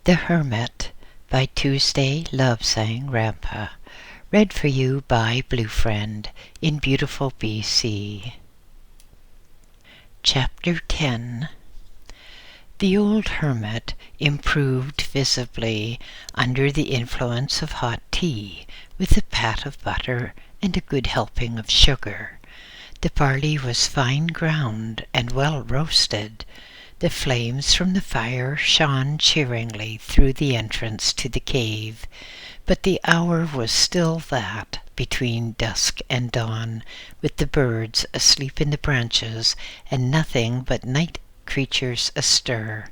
The Hermit by Tuesday Love Sang Rampa. Read for you by BlueFriend in beautiful BC. Chapter 10. The old hermit improved visibly under the influence of hot tea, with a pat of butter and a good helping of sugar. The barley was fine ground and well roasted. The flames from the fire shone cheeringly through the entrance to the cave, but the hour was still that between dusk and dawn, with the birds asleep in the branches and nothing but night creatures astir.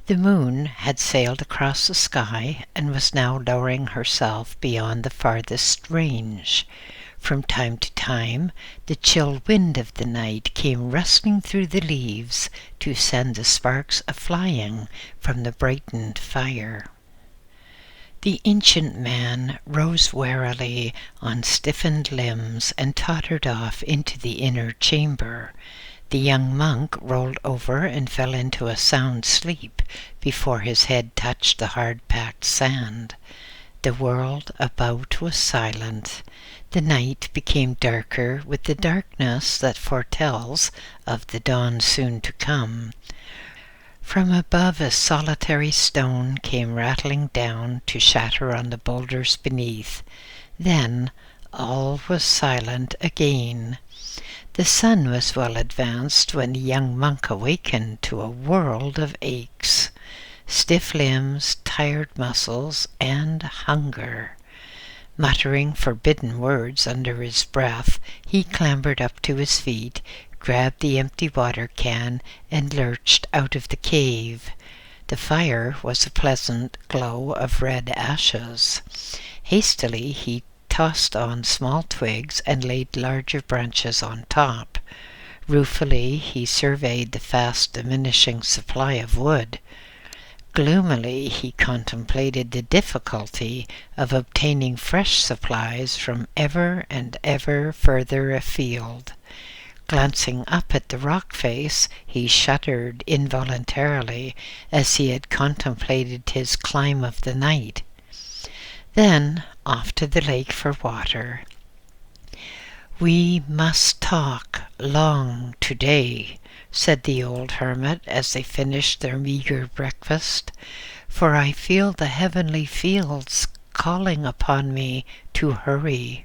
The moon had sailed across the sky and was now lowering herself beyond the farthest range. From time to time, the chill wind of the night came rustling through the leaves to send the sparks a-flying from the brightened fire. The ancient man rose warily on stiffened limbs and tottered off into the inner chamber. The young monk rolled over and fell into a sound sleep before his head touched the hard-packed sand. The world about was silent. The night became darker with the darkness that foretells of the dawn soon to come. From above a solitary stone came rattling down to shatter on the boulders beneath. Then all was silent again. The sun was well advanced when the young monk awakened to a world of aches, stiff limbs, tired muscles, and hunger. Muttering forbidden words under his breath, he clambered up to his feet, grabbed the empty water can, and lurched out of the cave. The fire was a pleasant glow of red ashes. Hastily he tossed on small twigs and laid larger branches on top. Ruefully he surveyed the fast diminishing supply of wood. Gloomily he contemplated the difficulty of obtaining fresh supplies from ever and ever further afield. Glancing up at the rock face, he shuddered involuntarily as he had contemplated his climb of the night. Then off to the lake for water. "We must talk long today," said the old hermit as they finished their meager breakfast, "for I feel the heavenly fields calling upon me to hurry.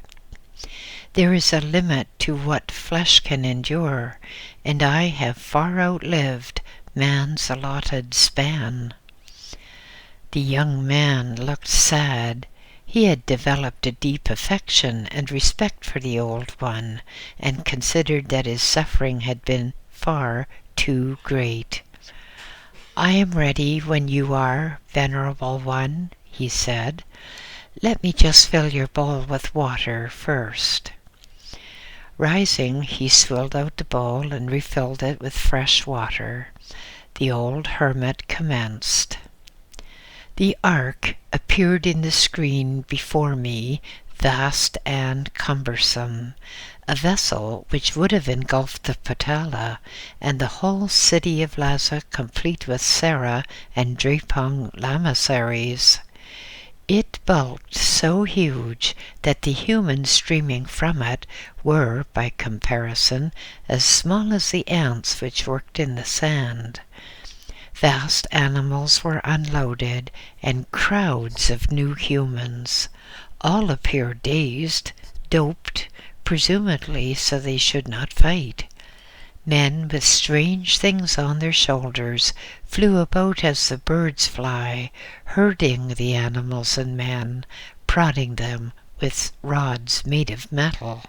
There is a limit to what flesh can endure, and I have far outlived man's allotted span." The young man looked sad. He had developed a deep affection and respect for the old one, and considered that his suffering had been far too great. "I am ready when you are, venerable one," he said. "Let me just fill your bowl with water first." Rising, he swilled out the bowl and refilled it with fresh water. The old hermit commenced. "The ark appeared in the screen before me, vast and cumbersome, a vessel which would have engulfed the Patala and the whole city of Lhasa, complete with Sarah and drapung lamassaries. It bulked so huge that the humans streaming from it were, by comparison, as small as the ants which worked in the sand. Vast animals were unloaded, and crowds of new humans. All appeared dazed, doped, presumably so they should not fight. Men with strange things on their shoulders flew about as the birds fly, herding the animals and men, prodding them with rods made of metal.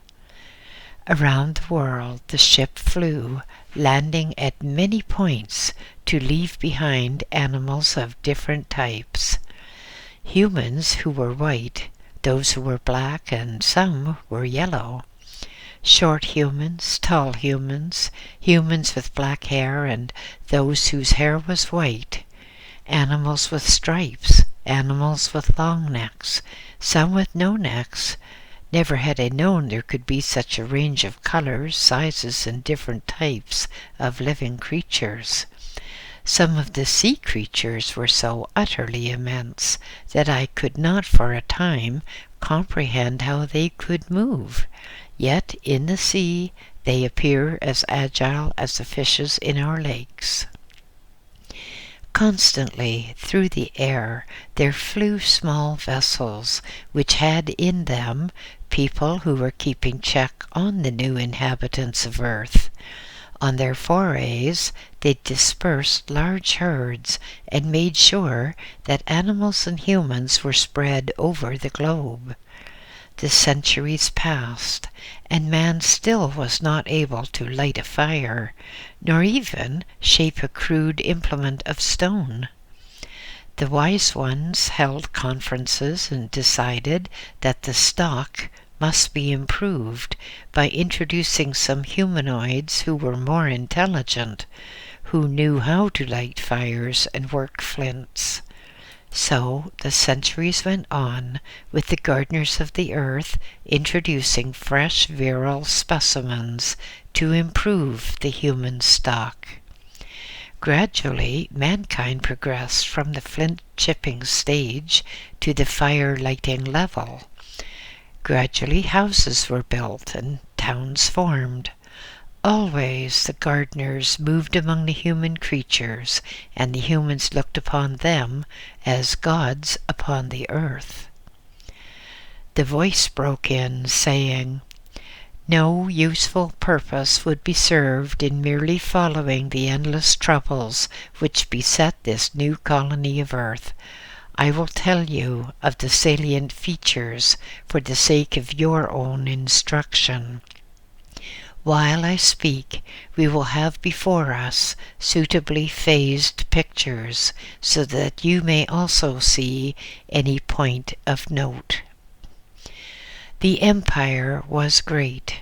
Around the world the ship flew, landing at many points to leave behind animals of different types. Humans who were white, those who were black, and some were yellow. Short humans, tall humans, humans with black hair, and those whose hair was white. Animals with stripes, animals with long necks, some with no necks. Never had I known there could be such a range of colors, sizes, and different types of living creatures. Some of the sea creatures were so utterly immense that I could not for a time comprehend how they could move, yet in the sea they appear as agile as the fishes in our lakes. Constantly through the air there flew small vessels, which had in them people who were keeping check on the new inhabitants of earth. On their forays they dispersed large herds and made sure that animals and humans were spread over the globe. The centuries passed, and man still was not able to light a fire, nor even shape a crude implement of stone. The wise ones held conferences and decided that the stock must be improved by introducing some humanoids who were more intelligent, who knew how to light fires and work flints. So the centuries went on, with the gardeners of the earth introducing fresh virile specimens to improve the human stock. Gradually, mankind progressed from the flint chipping stage to the fire lighting level. Gradually, houses were built and towns formed. Always the gardeners moved among the human creatures, and the humans looked upon them as gods upon the earth. The voice broke in, saying, "No useful purpose would be served in merely following the endless troubles which beset this new colony of earth. I will tell you of the salient features for the sake of your own instruction. While I speak, we will have before us suitably phased pictures, so that you may also see any point of note. The empire was great,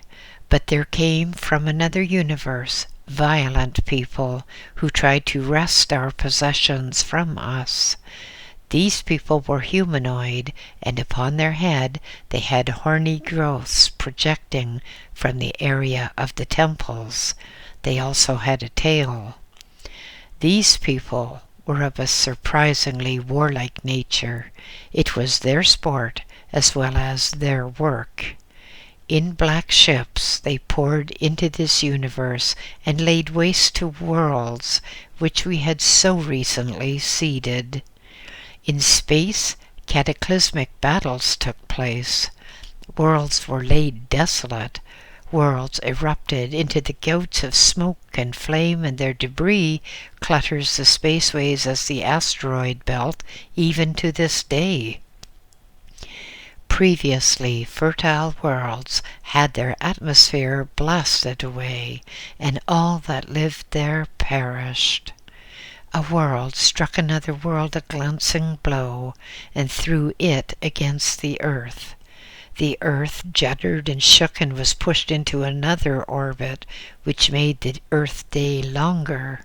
but there came from another universe violent people who tried to wrest our possessions from us. These people were humanoid, and upon their head they had horny growths projecting from the area of the temples. They also had a tail. These people were of a surprisingly warlike nature. It was their sport as well as their work. In black ships they poured into this universe and laid waste to worlds which we had so recently seeded. In space, cataclysmic battles took place. Worlds were laid desolate. Worlds erupted into the gouts of smoke and flame, and their debris clutters the spaceways as the asteroid belt even to this day. Previously fertile worlds had their atmosphere blasted away, and all that lived there perished. A world struck another world a glancing blow, and threw it against the earth. The earth juddered and shook and was pushed into another orbit, which made the earth day longer.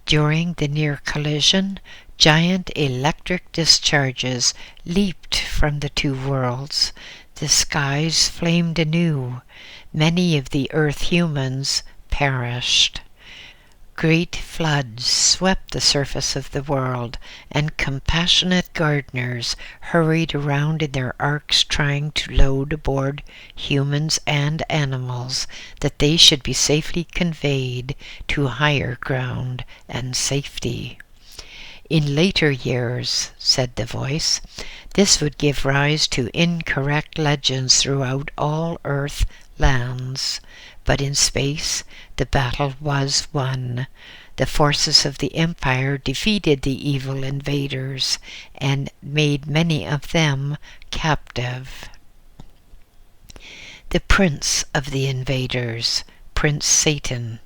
During the near collision, giant electric discharges leaped from the two worlds. The skies flamed anew. Many of the earth humans perished. Great floods swept the surface of the world, and compassionate gardeners hurried around in their arks trying to load aboard humans and animals, that they should be safely conveyed to higher ground and safety. In later years, said the voice, this would give rise to incorrect legends throughout all earth lands. But in space, the battle was won. The forces of the Empire defeated the evil invaders and made many of them captive. The prince of the invaders, Prince Satan,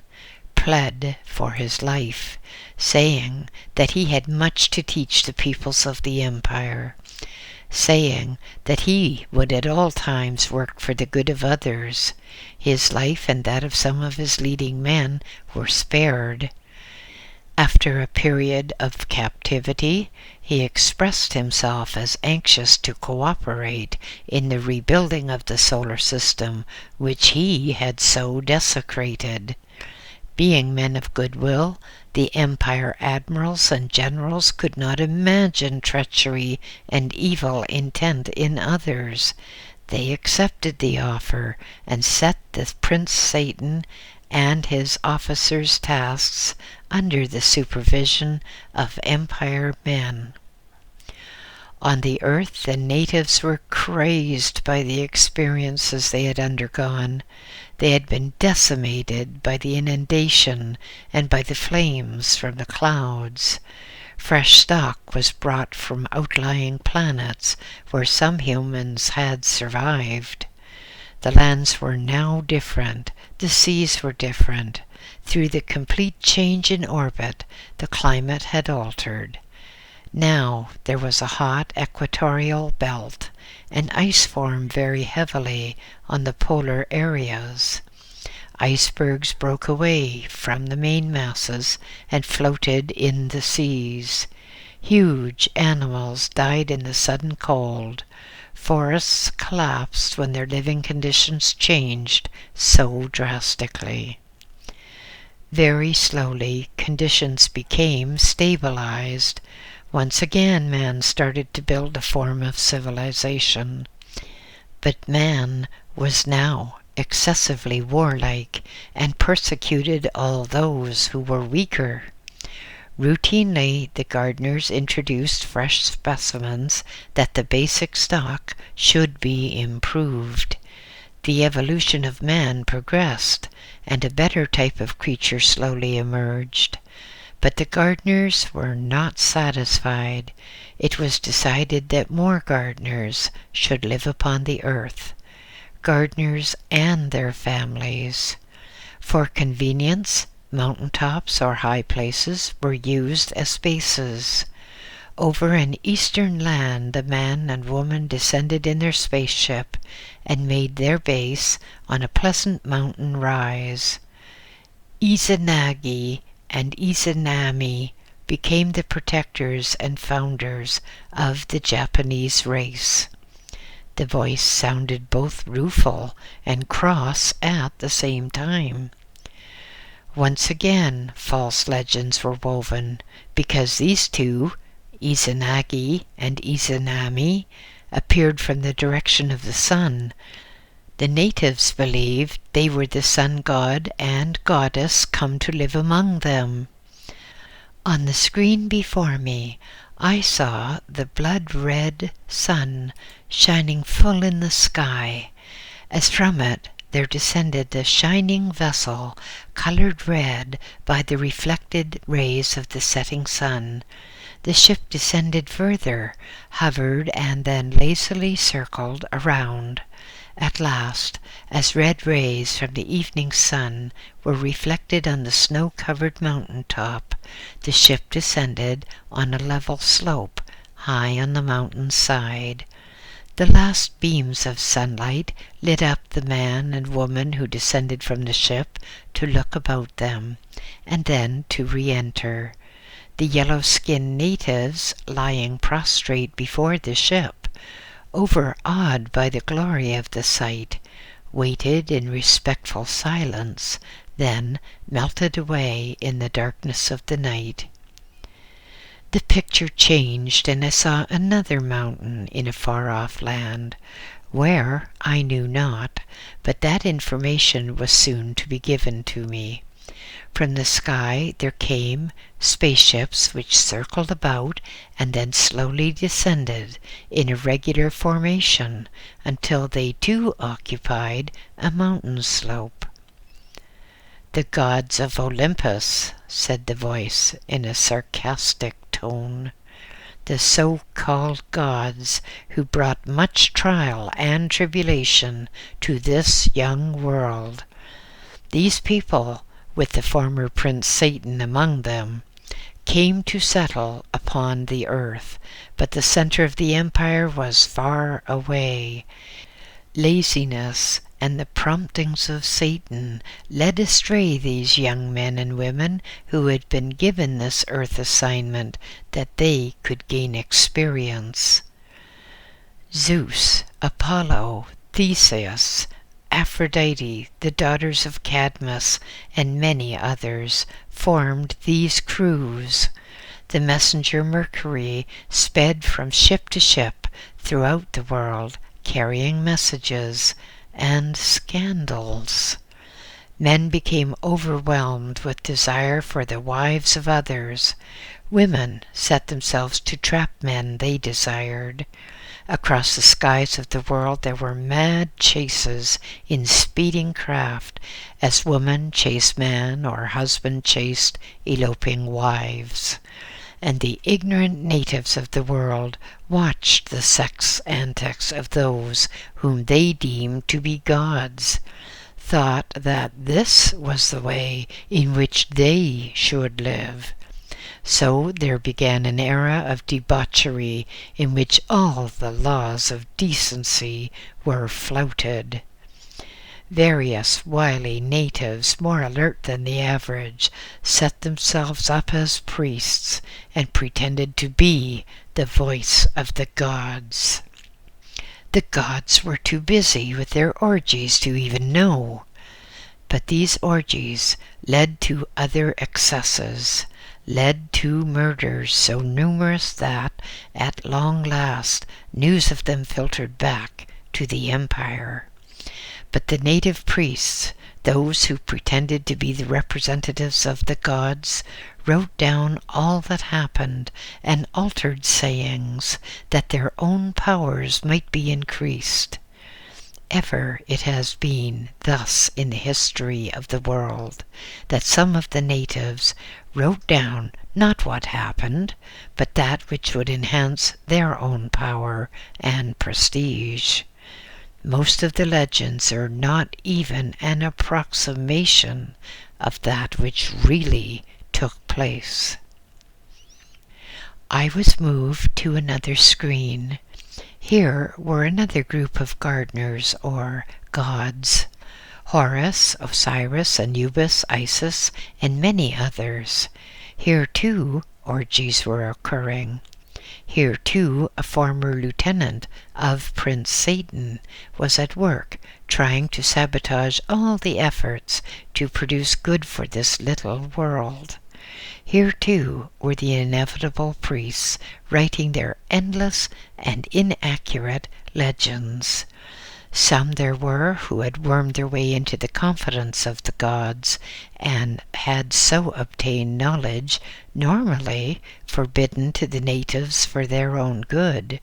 pled for his life, saying that he had much to teach the peoples of the Empire, saying that he would at all times work for the good of others. His life and that of some of his leading men were spared. After a period of captivity, he expressed himself as anxious to cooperate in the rebuilding of the solar system, which he had so desecrated. Being men of goodwill, the empire admirals and generals could not imagine treachery and evil intent in others. They accepted the offer and set the Prince Satan and his officers' tasks under the supervision of empire men. On the earth, the natives were crazed by the experiences they had undergone. They had been decimated by the inundation and by the flames from the clouds. Fresh stock was brought from outlying planets where some humans had survived. The lands were now different, the seas were different. Through the complete change in orbit, the climate had altered. Now there was a hot equatorial belt, and ice formed very heavily on the polar areas. Icebergs broke away from the main masses and floated in the seas. Huge animals died in the sudden cold. Forests collapsed when their living conditions changed so drastically. Very slowly, conditions became stabilized. Once again, man started to build a form of civilization. But man was now excessively warlike and persecuted all those who were weaker. Routinely, the gardeners introduced fresh specimens that the basic stock should be improved. The evolution of man progressed, and a better type of creature slowly emerged. But the gardeners were not satisfied. It was decided that more gardeners should live upon the earth, gardeners and their families. For convenience, mountaintops or high places were used as bases. Over an eastern land, the man and woman descended in their spaceship and made their base on a pleasant mountain rise. Izanagi and Izanami became the protectors and founders of the Japanese race. The voice sounded both rueful and cross at the same time. Once again, false legends were woven, because these two, Izanagi and Izanami, appeared from the direction of the sun. The natives believed they were the sun god and goddess come to live among them. On the screen before me, I saw the blood-red sun shining full in the sky. As from it there descended a shining vessel, colored red by the reflected rays of the setting sun. The ship descended further, hovered, and then lazily circled around. At last, as red rays from the evening sun were reflected on the snow-covered mountain top, the ship descended on a level slope high on the mountain's side. The last beams of sunlight lit up the man and woman who descended from the ship to look about them, and then to re-enter. The yellow-skinned natives, lying prostrate before the ship, overawed by the glory of the sight, waited in respectful silence, then melted away in the darkness of the night. The picture changed, and I saw another mountain in a far-off land. Where, I knew not, but that information was soon to be given to me. From the sky there came spaceships which circled about and then slowly descended in a regular formation until they too occupied a mountain slope. "The gods of Olympus," said the voice in a sarcastic tone. "The so-called gods who brought much trial and tribulation to this young world. These people, with the former Prince Satan among them, came to settle upon the earth, but the center of the empire was far away. Laziness and the promptings of Satan led astray these young men and women who had been given this earth assignment that they could gain experience. Zeus, Apollo, Theseus, Aphrodite, the daughters of Cadmus, and many others formed these crews. The messenger Mercury sped from ship to ship throughout the world, carrying messages and scandals. Men became overwhelmed with desire for the wives of others. Women set themselves to trap men they desired. Across the skies of the world there were mad chases in speeding craft, as woman chased man or husband chased eloping wives. And the ignorant natives of the world watched the sex antics of those whom they deemed to be gods, thought that this was the way in which they should live. So there began an era of debauchery in which all the laws of decency were flouted. Various wily natives, more alert than the average, set themselves up as priests and pretended to be the voice of the gods. The gods were too busy with their orgies to even know. But these orgies led to other excesses, led to murders so numerous that, at long last, news of them filtered back to the empire. But the native priests, those who pretended to be the representatives of the gods, wrote down all that happened and altered sayings, that their own powers might be increased. Ever it has been thus in the history of the world, that some of the natives wrote down not what happened, but that which would enhance their own power and prestige. Most of the legends are not even an approximation of that which really took place. I was moved to another screen. Here were another group of gardeners or gods: Horus, Osiris, Anubis, Isis, and many others. Here too orgies were occurring. Here too a former lieutenant of Prince Satan was at work, trying to sabotage all the efforts to produce good for this little world. Here too were the inevitable priests writing their endless and inaccurate legends. Some there were who had wormed their way into the confidence of the gods and had so obtained knowledge normally forbidden to the natives for their own good.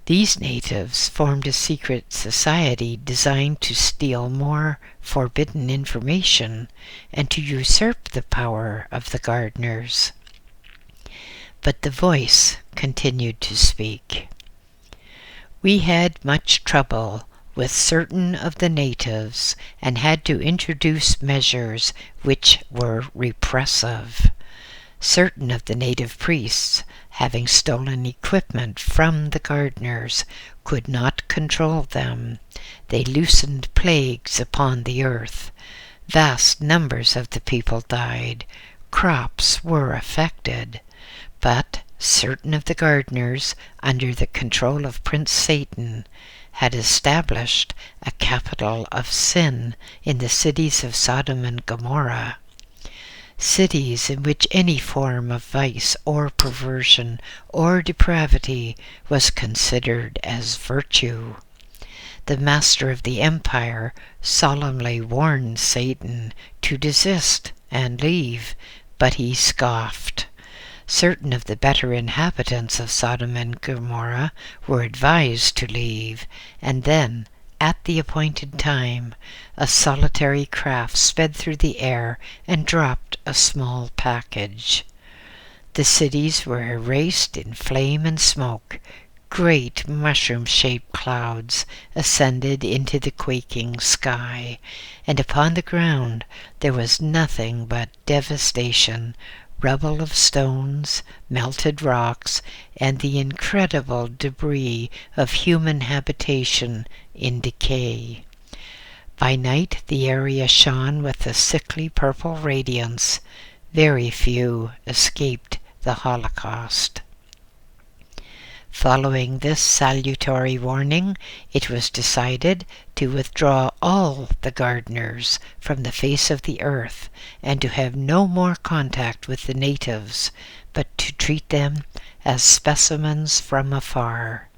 These natives formed a secret society designed to steal more forbidden information and to usurp the power of the gardeners. But the voice continued to speak. We had much trouble with certain of the natives and had to introduce measures which were repressive. Certain of the native priests, having stolen equipment from the gardeners, could not control them. They loosened plagues upon the earth. Vast numbers of the people died. Crops were affected. But certain of the gardeners, under the control of Prince Satan, had established a capital of sin in the cities of Sodom and Gomorrah. Cities in which any form of vice or perversion or depravity was considered as virtue. The master of the empire solemnly warned Satan to desist and leave, but he scoffed. Certain of the better inhabitants of Sodom and Gomorrah were advised to leave, and then, at the appointed time, a solitary craft sped through the air and dropped a small package. The cities were erased in flame and smoke. Great mushroom-shaped clouds ascended into the quaking sky, and upon the ground there was nothing but devastation, rubble of stones, melted rocks, and the incredible debris of human habitation in decay. By night the area shone with a sickly purple radiance. Very few escaped the Holocaust. Following this salutary warning, it was decided to withdraw all the gardeners from the face of the earth and to have no more contact with the natives, but to treat them as specimens from afar.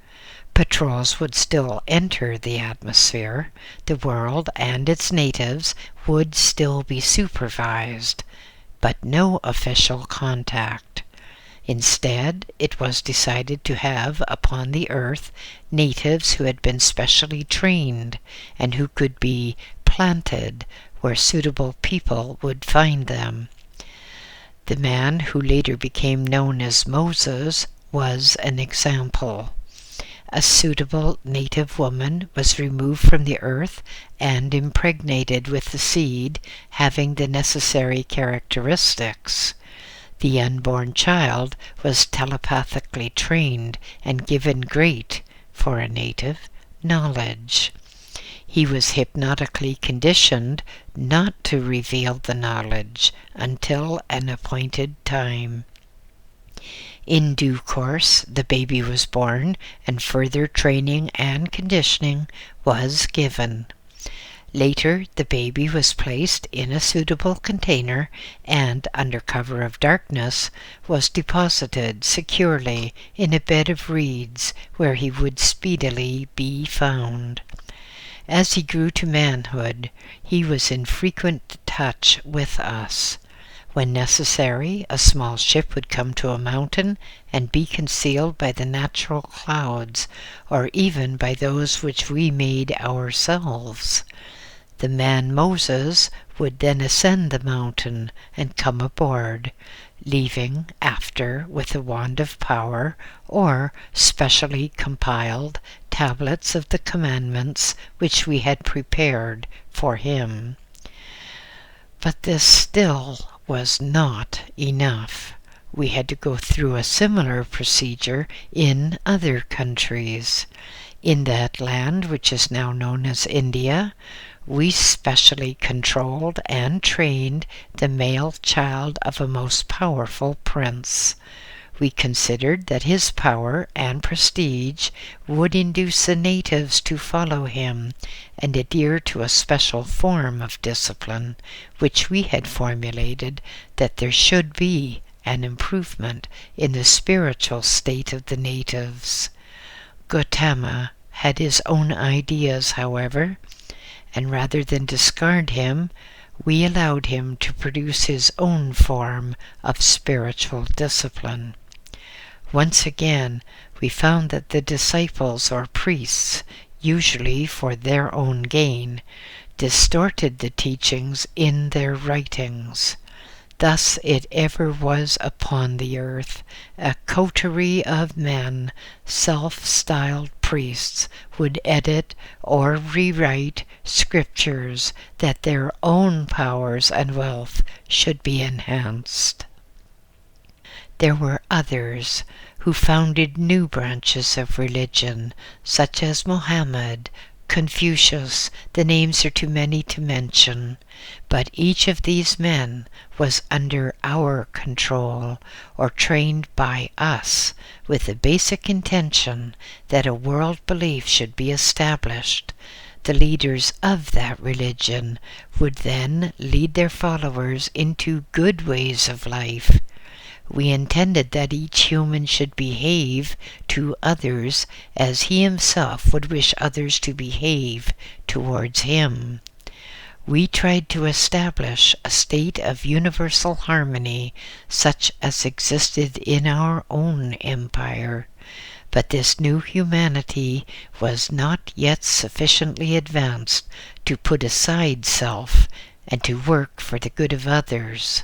Patrols would still enter the atmosphere. The world and its natives would still be supervised, but no official contact. Instead, it was decided to have upon the earth natives who had been specially trained and who could be planted where suitable people would find them. The man who later became known as Moses was an example. A suitable native woman was removed from the earth and impregnated with the seed having the necessary characteristics. The unborn child was telepathically trained and given great, for a native, knowledge. He was hypnotically conditioned not to reveal the knowledge until an appointed time. In due course, the baby was born, and further training and conditioning was given. Later, the baby was placed in a suitable container and, under cover of darkness, was deposited securely in a bed of reeds where he would speedily be found. As he grew to manhood, he was in frequent touch with us. When necessary, a small ship would come to a mountain and be concealed by the natural clouds, or even by those which we made ourselves. The man Moses would then ascend the mountain and come aboard, leaving after with a wand of power or specially compiled tablets of the commandments which we had prepared for him. But this still was not enough. We had to go through a similar procedure in other countries. In that land, which is now known as India, we specially controlled and trained the male child of a most powerful prince. We considered that his power and prestige would induce the natives to follow him and adhere to a special form of discipline, which we had formulated that there should be an improvement in the spiritual state of the natives. Gautama had his own ideas, however, and rather than discard him, we allowed him to produce his own form of spiritual discipline. Once again, we found that the disciples or priests, usually for their own gain, distorted the teachings in their writings. Thus it ever was upon the earth. A coterie of men, self-styled priests, would edit or rewrite scriptures that their own powers and wealth should be enhanced. There were others who founded new branches of religion, such as Mohammed, Confucius. The names are too many to mention, but each of these men was under our control or trained by us with the basic intention that a world belief should be established. The leaders of that religion would then lead their followers into good ways of life. We intended that each human should behave to others as he himself would wish others to behave towards him. We tried to establish a state of universal harmony such as existed in our own empire, but this new humanity was not yet sufficiently advanced to put aside self and to work for the good of others.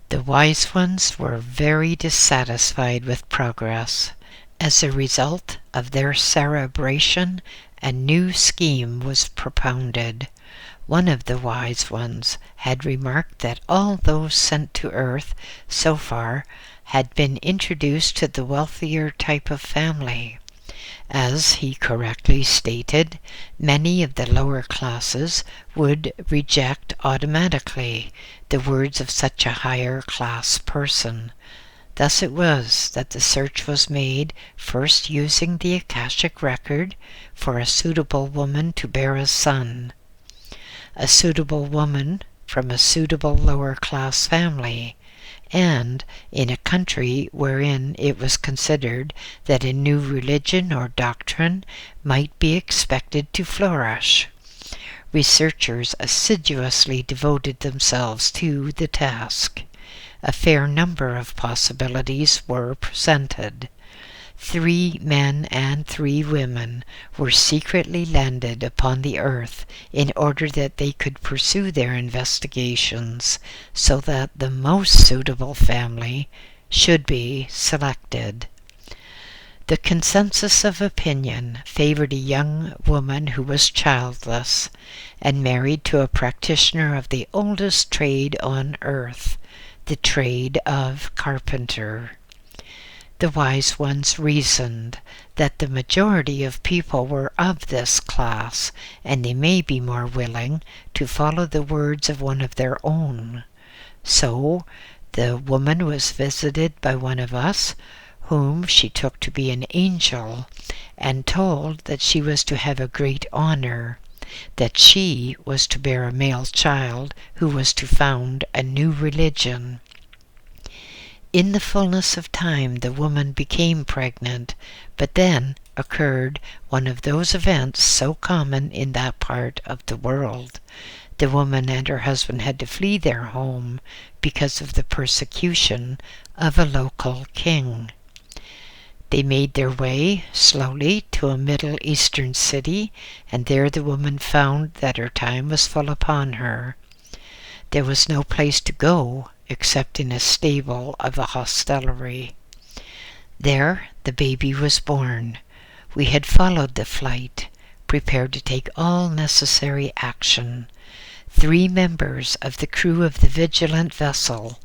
The wise ones were very dissatisfied with progress. As a result of their cerebration, a new scheme was propounded. One of the wise ones had remarked that all those sent to earth so far had been introduced to the wealthier type of family. As he correctly stated, many of the lower classes would reject automatically the words of such a higher class person. Thus it was that the search was made, first using the Akashic record for a suitable woman to bear a son. A suitable woman from a suitable lower class family, and in a country wherein it was considered that a new religion or doctrine might be expected to flourish. Researchers assiduously devoted themselves to the task. A fair number of possibilities were presented. 3 men and 3 women were secretly landed upon the earth in order that they could pursue their investigations so that the most suitable family should be selected. The consensus of opinion favored a young woman who was childless and married to a practitioner of the oldest trade on earth, the trade of carpenter. The wise ones reasoned that the majority of people were of this class, and they may be more willing to follow the words of one of their own. So the woman was visited by one of us, whom she took to be an angel, and told that she was to have a great honor, that she was to bear a male child who was to found a new religion. In the fullness of time the woman became pregnant, but then occurred one of those events so common in that part of the world. The woman and her husband had to flee their home because of the persecution of a local king. They made their way slowly to a Middle Eastern city, and there the woman found that her time was full upon her. There was no place to go except in a stable of a hostelry. There the baby was born. We had followed the flight, prepared to take all necessary action. 3 members of the crew of the vigilant vessel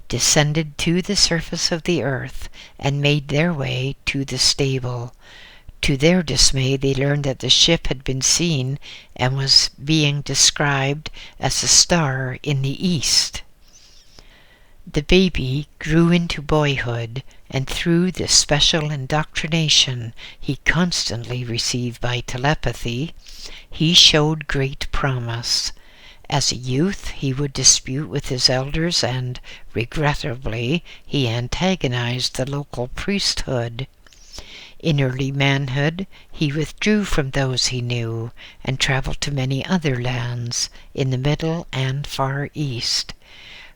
descended to the surface of the earth and made their way to the stable. To their dismay, they learned that the ship had been seen and was being described as a star in the east. The baby grew into boyhood, and through the special indoctrination he constantly received by telepathy, he showed great promise. As a youth, he would dispute with his elders, and, regrettably, he antagonized the local priesthood. In early manhood, he withdrew from those he knew, and traveled to many other lands in the Middle and Far East.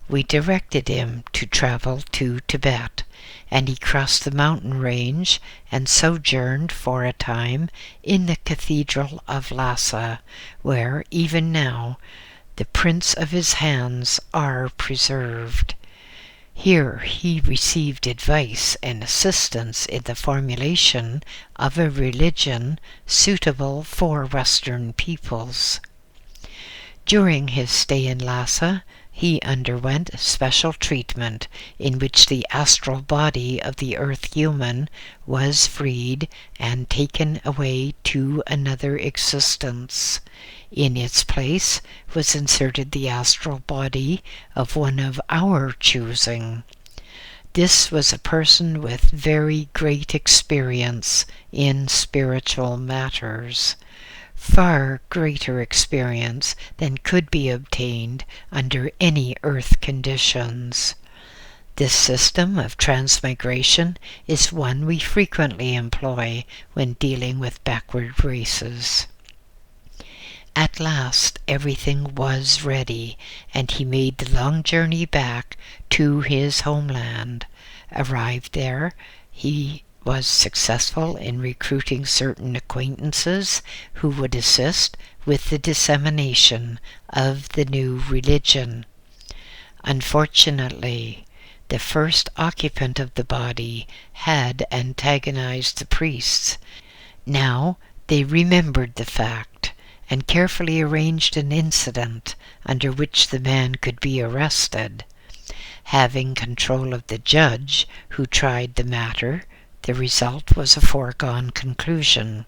We directed him to travel to Tibet, and he crossed the mountain range and sojourned for a time in the Cathedral of Lhasa, where even now the prints of his hands are preserved. Here he received advice and assistance in the formulation of a religion suitable for Western peoples. During his stay in Lhasa, he underwent special treatment in which the astral body of the earth human was freed and taken away to another existence. In its place was inserted the astral body of one of our choosing. This was a person with very great experience in spiritual matters. Far greater experience than could be obtained under any earth conditions. This system of transmigration is one we frequently employ when dealing with backward races. At last everything was ready, and he made the long journey back to his homeland. Arrived there, he was successful in recruiting certain acquaintances who would assist with the dissemination of the new religion. Unfortunately, the first occupant of the body had antagonized the priests. Now they remembered the fact and carefully arranged an incident under which the man could be arrested. Having control of the judge who tried the matter, the result was a foregone conclusion.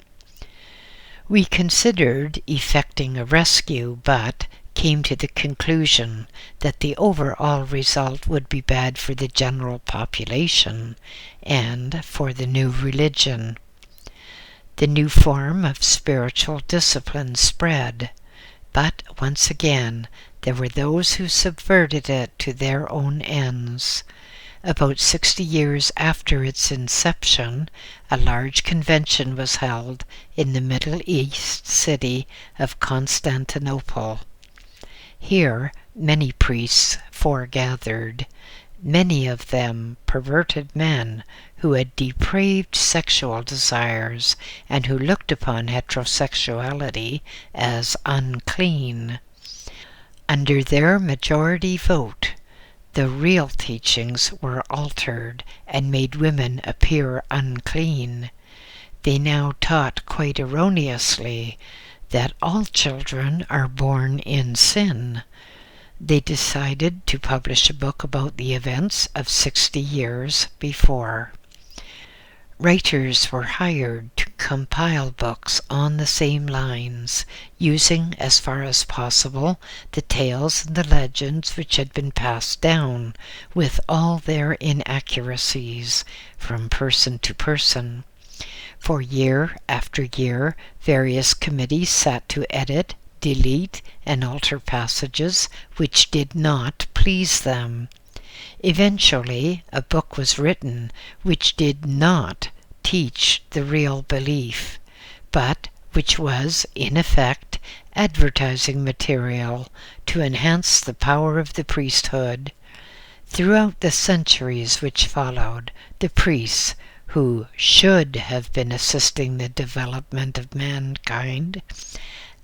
We considered effecting a rescue, but, came to the conclusion that the overall result would be bad for the general population and for the new religion. The new form of spiritual discipline spread, but once again there were those who subverted it to their own ends. About 60 years after its inception, a large convention was held in the Middle East city of Constantinople. Here many priests foregathered, many of them perverted men who had depraved sexual desires and who looked upon heterosexuality as unclean. Under their majority vote, the real teachings were altered and made women appear unclean. They now taught quite erroneously that all children are born in sin. They decided to publish a book about the events of 60 years before. Writers were hired to compile books on the same lines, using as far as possible the tales and the legends which had been passed down, with all their inaccuracies, from person to person. For year after year, various committees sat to edit, delete, and alter passages which did not please them. Eventually, a book was written which did not teach the real belief, but which was, in effect, advertising material to enhance the power of the priesthood. Throughout the centuries which followed, the priests, who should have been assisting the development of mankind,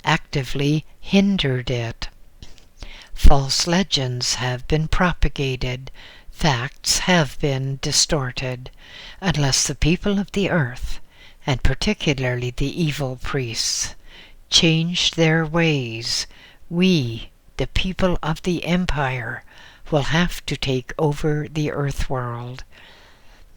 actively hindered it. False legends have been propagated, facts have been distorted. Unless the people of the earth, and particularly the evil priests, changed their ways, we, the people of the empire, will have to take over the earth world.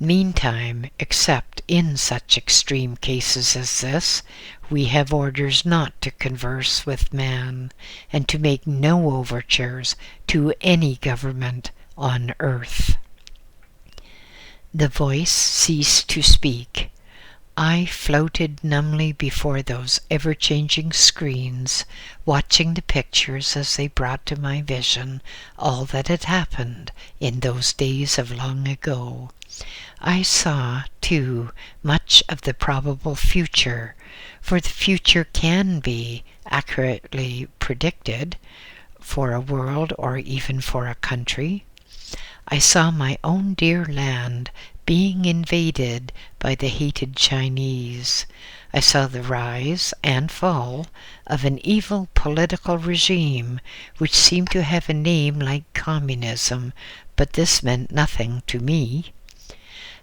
Meantime, except in such extreme cases as this, we have orders not to converse with man, and to make no overtures to any government on earth. The voice ceased to speak. I floated numbly before those ever-changing screens, watching the pictures as they brought to my vision all that had happened in those days of long ago. I saw, too, much of the probable future, for the future can be accurately predicted for a world or even for a country. I saw my own dear land being invaded by the hated Chinese. I saw the rise and fall of an evil political regime which seemed to have a name like communism, but this meant nothing to me.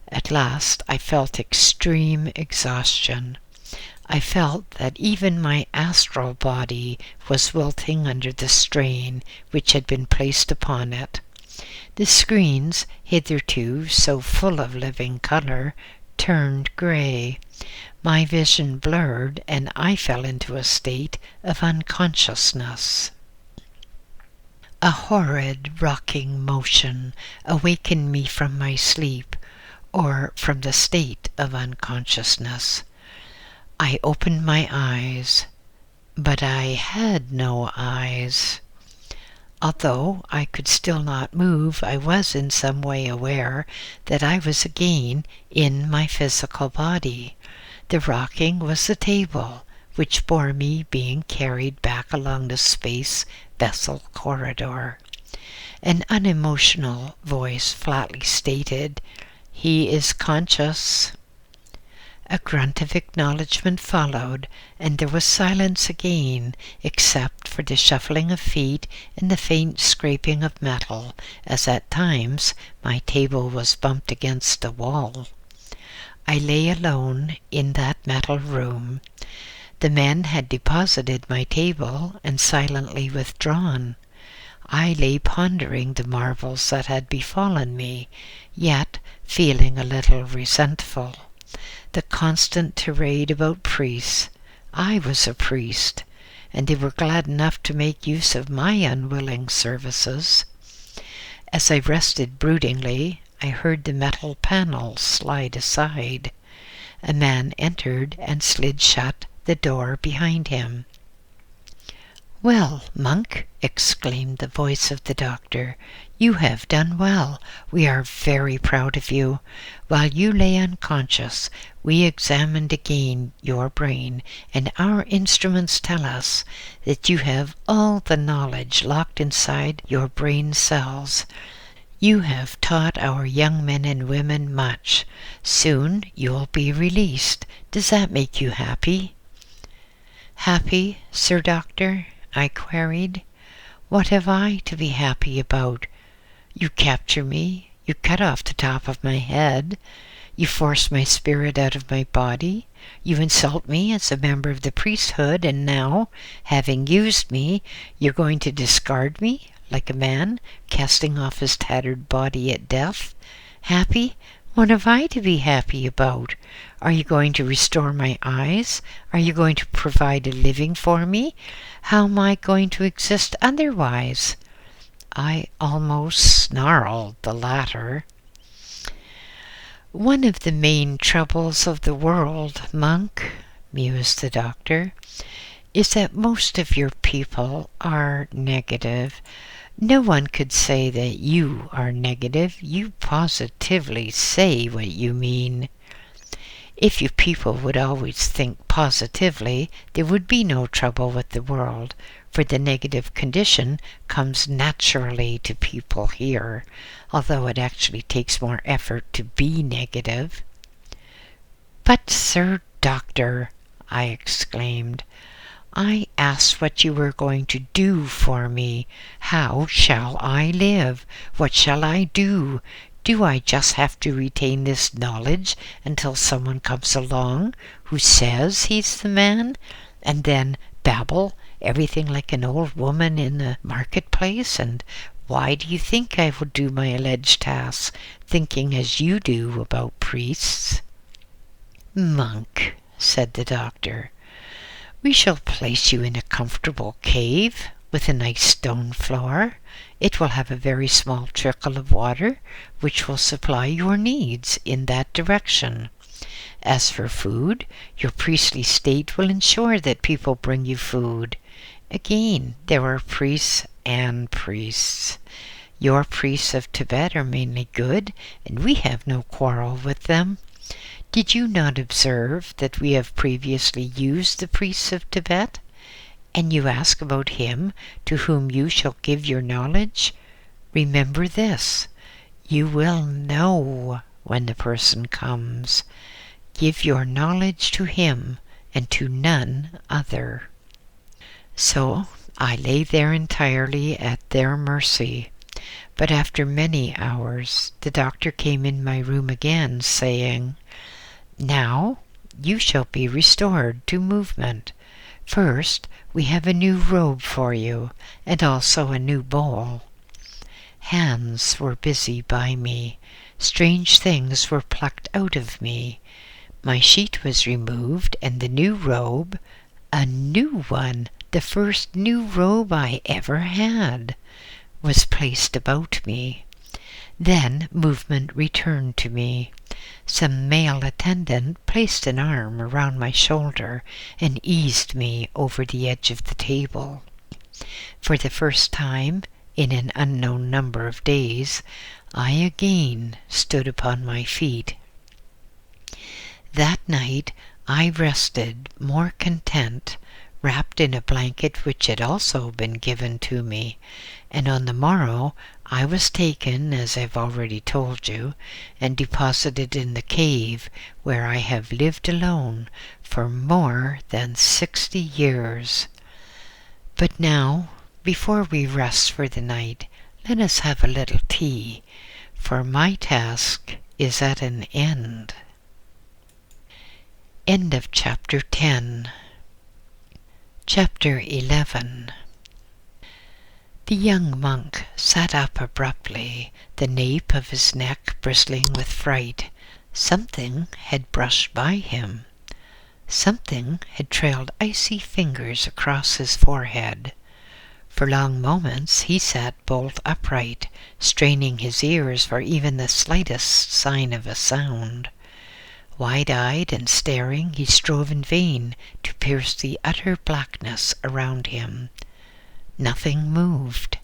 At last I felt extreme exhaustion. I felt that even my astral body was wilting under the strain which had been placed upon it. The screens, hitherto so full of living color, turned gray. My vision blurred, and I fell into a state of unconsciousness. A horrid rocking motion awakened me from my sleep, or from the state of unconsciousness. I opened my eyes, but I had no eyes. Although I could still not move, I was in some way aware that I was again in my physical body. The rocking was the table, which bore me being carried back along the space vessel corridor. An unemotional voice flatly stated, "He is conscious." A grunt of acknowledgment followed, and there was silence again, except for the shuffling of feet and the faint scraping of metal, as at times my table was bumped against a wall. I lay alone in that metal room. The men had deposited my table and silently withdrawn. I lay pondering the marvels that had befallen me, yet feeling a little resentful. The constant tirade about priests. I was a priest, and they were glad enough to make use of my unwilling services. As I rested broodingly, I heard the metal panel slide aside. A man entered and slid shut the door behind him. "Well, monk," exclaimed the voice of the doctor, "you have done well. We are very proud of you. While you lay unconscious, we examined again your brain, and our instruments tell us that you have all the knowledge locked inside your brain cells. You have taught our young men and women much. Soon you will be released. Does that make you happy?" "Happy, Sir Doctor?" I queried. "What have I to be happy about? You capture me, you cut off the top of my head, you force my spirit out of my body, you insult me as a member of the priesthood, and now, having used me, you're going to discard me like a man casting off his tattered body at death. Happy? What have I to be happy about? Are you going to restore my eyes? Are you going to provide a living for me? How am I going to exist otherwise?" I almost snarled the latter. "One of the main troubles of the world, monk," mused the doctor, "is that most of your people are negative. No one could say that you are negative. You positively say what you mean. If you people would always think positively, there would be no trouble with the world, for the negative condition comes naturally to people here, although it actually takes more effort to be negative." "But, Sir Doctor," I exclaimed, "I asked what you were going to do for me. How shall I live? What shall I do? Do I just have to retain this knowledge until someone comes along who says he's the man, and then babble everything like an old woman in the marketplace? And why do you think I will do my alleged tasks, thinking as you do about priests?" "Monk," said the doctor, "we shall place you in a comfortable cave with a nice stone floor. It will have a very small trickle of water, which will supply your needs in that direction. As for food, your priestly state will ensure that people bring you food. Again, there are priests and priests. Your priests of Tibet are mainly good, and we have no quarrel with them. Did you not observe that we have previously used the priests of Tibet? And you ask about him to whom you shall give your knowledge? Remember this, you will know when the person comes. Give your knowledge to him and to none other." So I lay there entirely at their mercy. But after many hours, the doctor came in my room again, saying, "Now you shall be restored to movement. First, we have a new robe for you, and also a new bowl." Hands were busy by me. Strange things were plucked out of me. My sheet was removed, and the new robe, a new one, the first new robe I ever had, was placed about me. Then movement returned to me. Some male attendant placed an arm around my shoulder and eased me over the edge of the table. For the first time, in an unknown number of days, I again stood upon my feet. That night I rested more content, wrapped in a blanket which had also been given to me, and on the morrow I was taken, as I've already told you, and deposited in the cave where I have lived alone for more than 60 years. But now, before we rest for the night, let us have a little tea, for my task is at an end. End of Chapter 10. Chapter 11. The young monk sat up abruptly, the nape of his neck bristling with fright. Something had brushed by him. Something had trailed icy fingers across his forehead. For long moments he sat bolt upright, straining his ears for even the slightest sign of a sound. Wide-eyed and staring, he strove in vain to pierce the utter blackness around him. Nothing moved.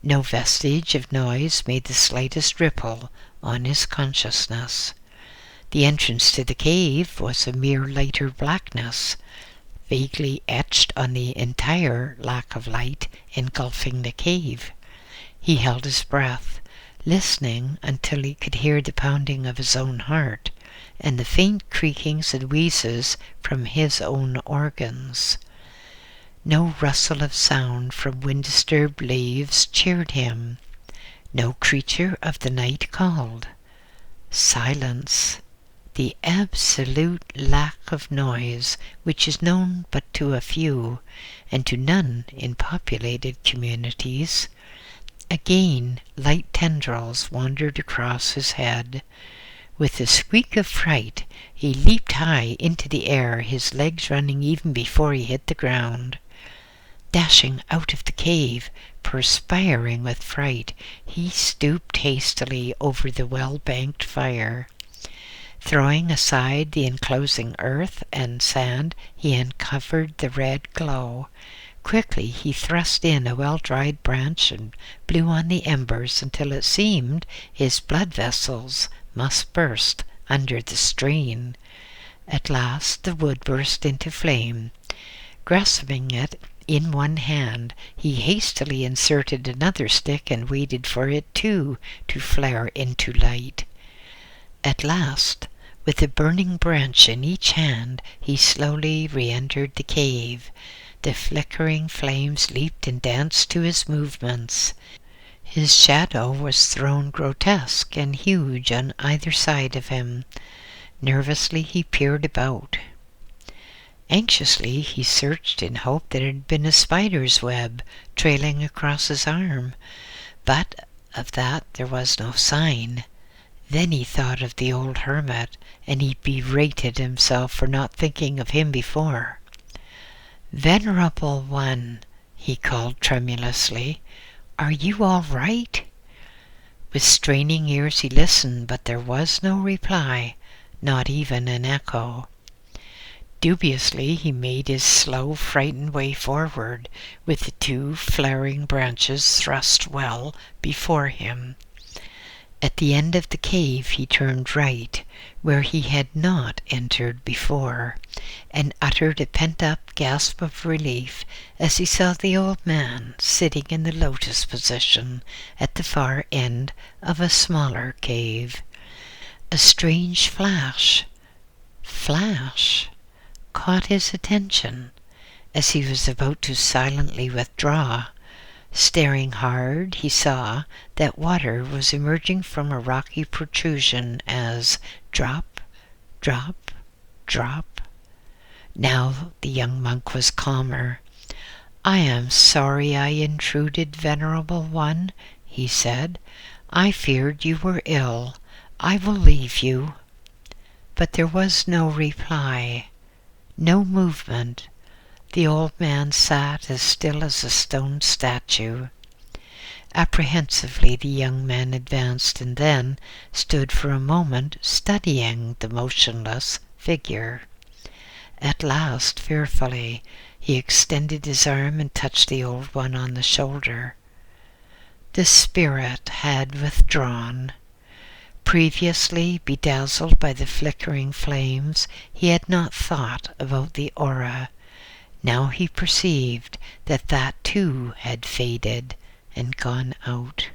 No vestige of noise made the slightest ripple on his consciousness. The entrance to the cave was a mere lighter blackness, vaguely etched on the entire lack of light engulfing the cave. He held his breath, listening until he could hear the pounding of his own heart and the faint creakings and wheezes from his own organs. No rustle of sound from wind-disturbed leaves cheered him. No creature of the night called. Silence. The absolute lack of noise, which is known but to a few, and to none in populated communities. Again, light tendrils wandered across his head. With a squeak of fright, he leaped high into the air, his legs running even before he hit the ground. Dashing out of the cave, perspiring with fright, he stooped hastily over the well-banked fire. Throwing aside the enclosing earth and sand, he uncovered the red glow. Quickly he thrust in a well-dried branch and blew on the embers until it seemed his blood vessels must burst under the strain. At last the wood burst into flame. Grasping it in one hand, he hastily inserted another stick and waited for it too to flare into light. At last, with a burning branch in each hand, he slowly re-entered the cave. The flickering flames leaped and danced to his movements. His shadow was thrown grotesque and huge on either side of him. Nervously he peered about. Anxiously he searched in hope that it had been a spider's web trailing across his arm, but of that there was no sign. Then he thought of the old hermit, and he berated himself for not thinking of him before. "Venerable one," he called tremulously, "are you all right?" With straining ears he listened, but there was no reply, not even an echo. Dubiously he made his slow, frightened way forward, with the two flaring branches thrust well before him. At the end of the cave he turned right, where he had not entered before, and uttered a pent-up gasp of relief as he saw the old man sitting in the lotus position at the far end of a smaller cave. A strange flash caught his attention as he was about to silently withdraw. Staring hard, he saw that water was emerging from a rocky protrusion as drop, drop, drop. Now the young monk was calmer. "I am sorry I intruded, venerable one," he said. "I feared you were ill. I will leave you." But there was no reply, no movement. The old man sat as still as a stone statue. Apprehensively the young man advanced and then stood for a moment studying the motionless figure. At last, fearfully, he extended his arm and touched the old one on the shoulder. The spirit had withdrawn. Previously, bedazzled by the flickering flames, he had not thought about the aura. Now he perceived that that too had faded and gone out.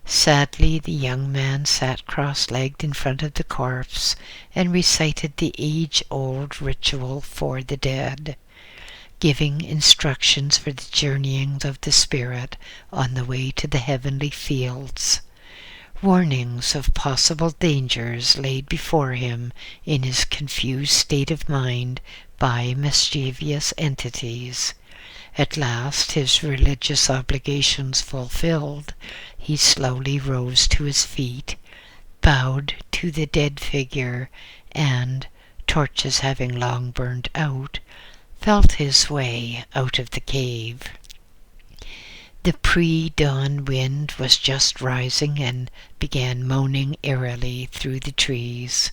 Sadly, the young man sat cross-legged in front of the corpse and recited the age-old ritual for the dead, giving instructions for the journeying of the spirit on the way to the heavenly fields. Warnings of possible dangers laid before him in his confused state of mind by mischievous entities. At last, his religious obligations fulfilled, he slowly rose to his feet, bowed to the dead figure, and torches having long burned out, felt his way out of the cave. The pre-dawn wind was just rising and began moaning eerily through the trees.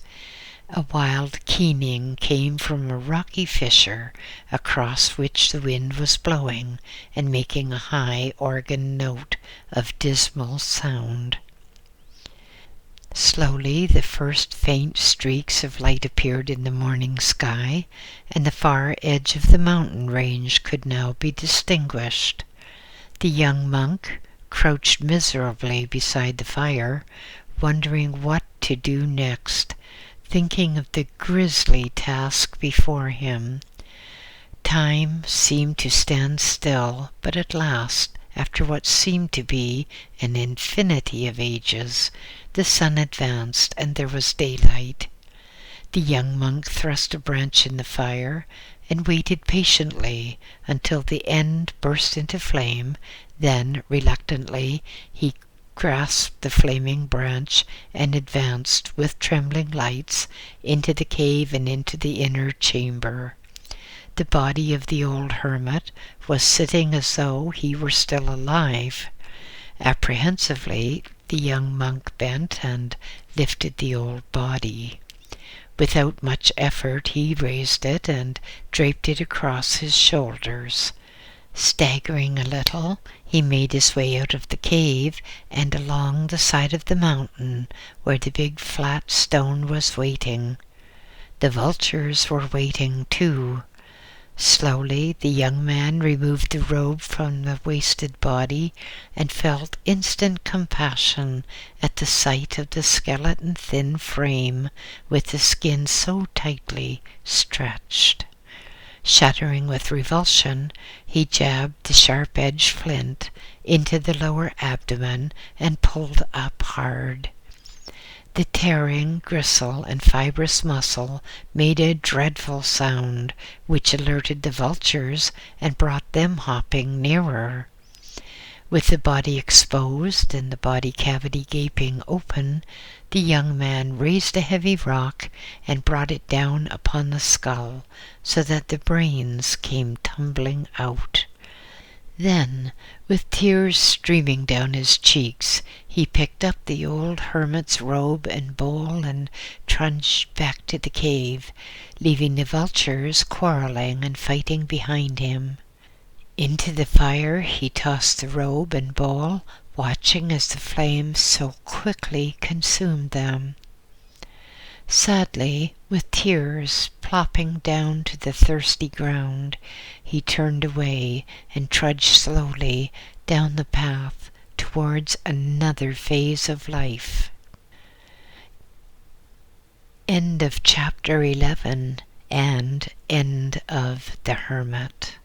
A wild keening came from a rocky fissure across which the wind was blowing and making a high organ note of dismal sound. Slowly the first faint streaks of light appeared in the morning sky, and the far edge of the mountain range could now be distinguished. The young monk crouched miserably beside the fire, wondering what to do next, thinking of the grisly task before him. Time seemed to stand still, but at last, after what seemed to be an infinity of ages, the sun advanced and there was daylight. The young monk thrust a branch in the fire and waited patiently until the end burst into flame. Then, reluctantly, he grasped the flaming branch and advanced with trembling lights into the cave and into the inner chamber. The body of the old hermit was sitting as though he were still alive. Apprehensively, the young monk bent and lifted the old body. Without much effort he raised it and draped it across his shoulders. Staggering a little, he made his way out of the cave and along the side of the mountain where the big flat stone was waiting. The vultures were waiting too. Slowly the young man removed the robe from the wasted body and felt instant compassion at the sight of the skeleton thin frame with the skin so tightly stretched. Shuddering with revulsion, he jabbed the sharp-edged flint into the lower abdomen and pulled up hard. The tearing gristle and fibrous muscle made a dreadful sound, which alerted the vultures and brought them hopping nearer. With the body exposed and the body cavity gaping open, the young man raised a heavy rock and brought it down upon the skull, so that the brains came tumbling out. Then, with tears streaming down his cheeks, he picked up the old hermit's robe and bowl and trudged back to the cave, leaving the vultures quarreling and fighting behind him. Into the fire he tossed the robe and bowl, watching as the flames so quickly consumed them. Sadly, with tears plopping down to the thirsty ground, he turned away and trudged slowly down the path towards another phase of life. End of chapter 11 and end of The Hermit.